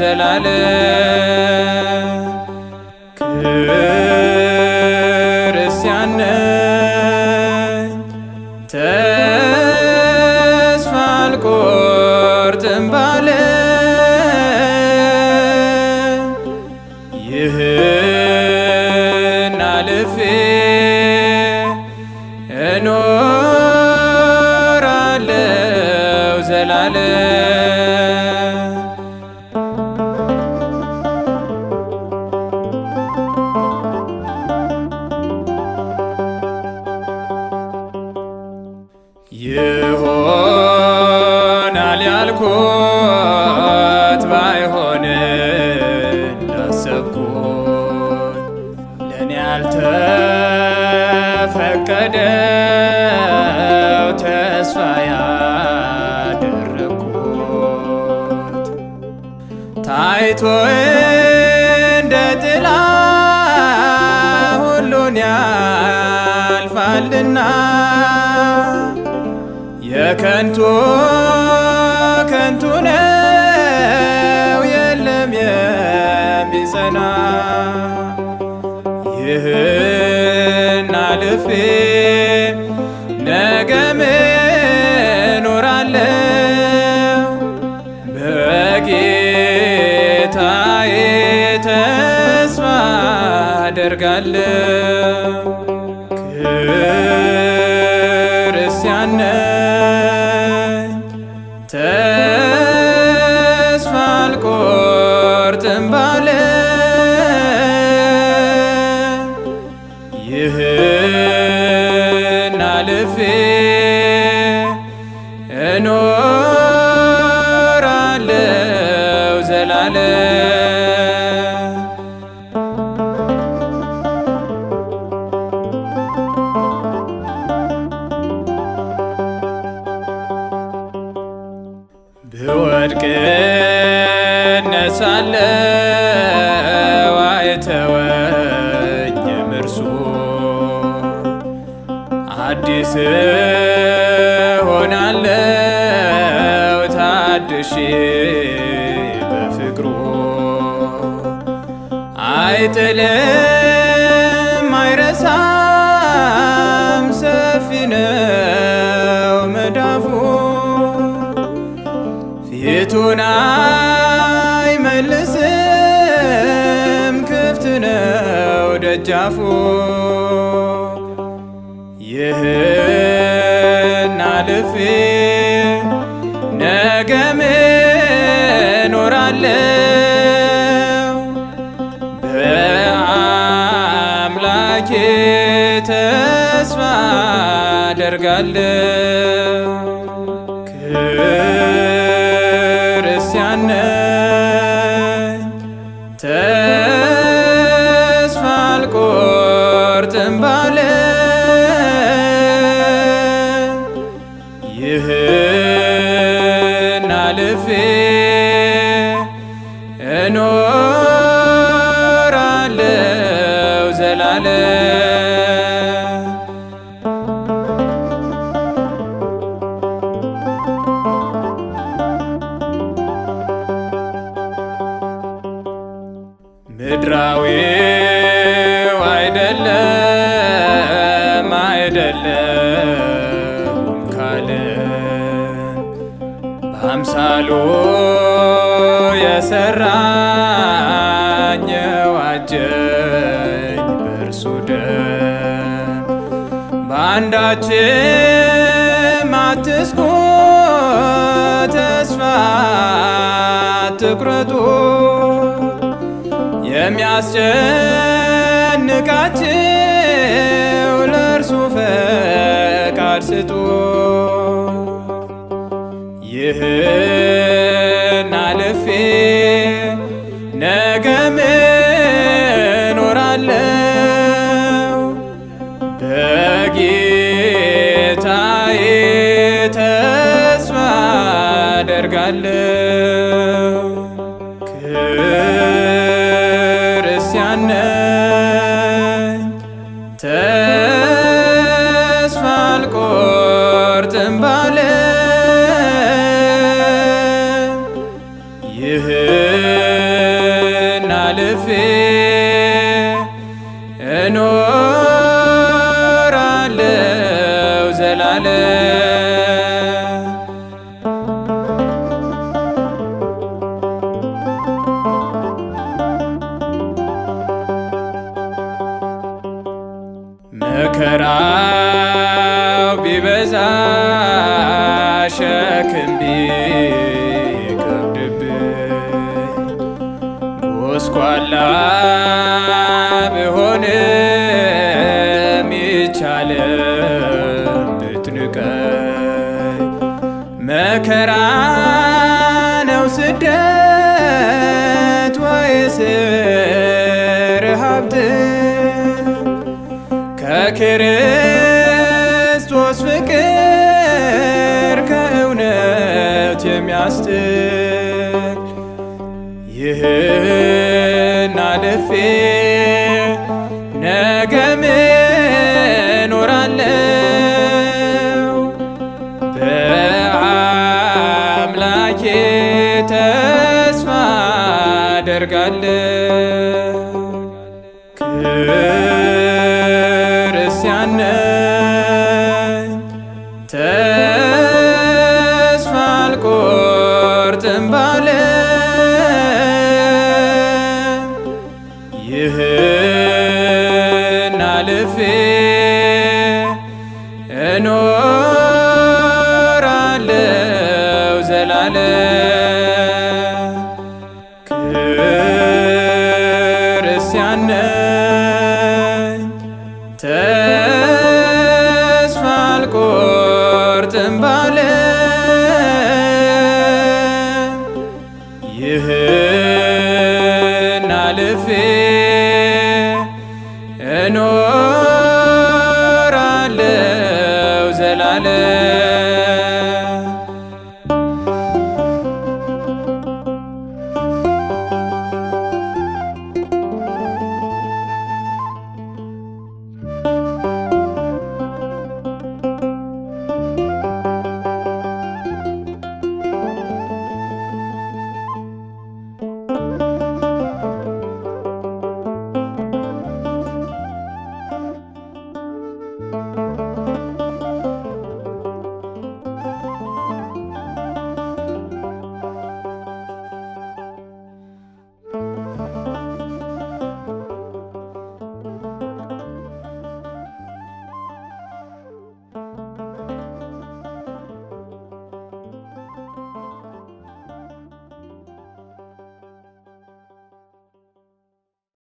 ዘላለም ክርስቲያን ነኝ ተስፋ አልቆርጥም ባለም ይህን አልፌ እኖራለሁ ዘላለም ይሆናል ያልኩት ባይሆን እንዳሰብኩት ለኔ ያልተፈቀደው ተስፋ ያደረኩት ታይቶ እንደ ጥላ ሁሉን ያልፋልና የከንቱ ከንቱ ነው የለም የሚጸና ይህን አልፌ ነገም እኖራለሁ በጌታዬ ተስፋ አደርጋለሁ ክርስቲያን ነኝ ተስፋ አልቆርጥም ባለም ይህን አልፌ እኖራለሁ ዘላለም ብወድቅ እነሳለሁ አይተወኝም እርሱ አዲስ ሆናለሁ ታድሼ በፍቅሩ አይጥልም አይረሳም ሰፊ ነው መዳፉ ፊቱን አይመልስም ክፍት ነው ደጃፉ ይህን አልፌ ነገም እኖራለሁ በአምላኬ ተስፋ አደርጋለሁ ክርስቲያን ነኝ ተስፋ አልቆርጥም ባለም ይህን አልፌ እኖራለሁ ዘላለም ምድራዊው አይደለም አይደለም ካለም በአምሳሉ የሰራኝ የዋጀኝ በእርሱ ደም በአንዳችም አትስጉ ተስፋ አትቁረጡ የሚያስጨንቃችሁ ለእርሱ ፈቃድ ስጡ ይህን አልፌ ነገም እኖራለሁ በጌታዬ ተስፋ አደርጋለሁ ክርስቲያን ነኝ ተስፋ አልቆርጥም ባለም ይህ ይህን አልፌ እኖራለው ዘላለም። መከራው ቢበዛ ሸክም ቢከብድብኝ ጎስቋላ ብሆንም ይቻለም ብትንቀኝ መከራ ነው ስደት ወይስ ረሃብ ከክርስቶስ ፍቅር ከእውነት የሚያስጥል ይህን አልፌ ነገም እኖራለው በአምላኬ ተስፋ አደርጋለው። ክርስቲያን ነኝ ተስፋ አልቆርጥም ባለም ይህን አልፌ እኖራለው ዘላለም። ክርስቲያን ነኝ ተስፋ አልቆርጥም ባለም ይህን አልፌ እኖራለው ዘላለም።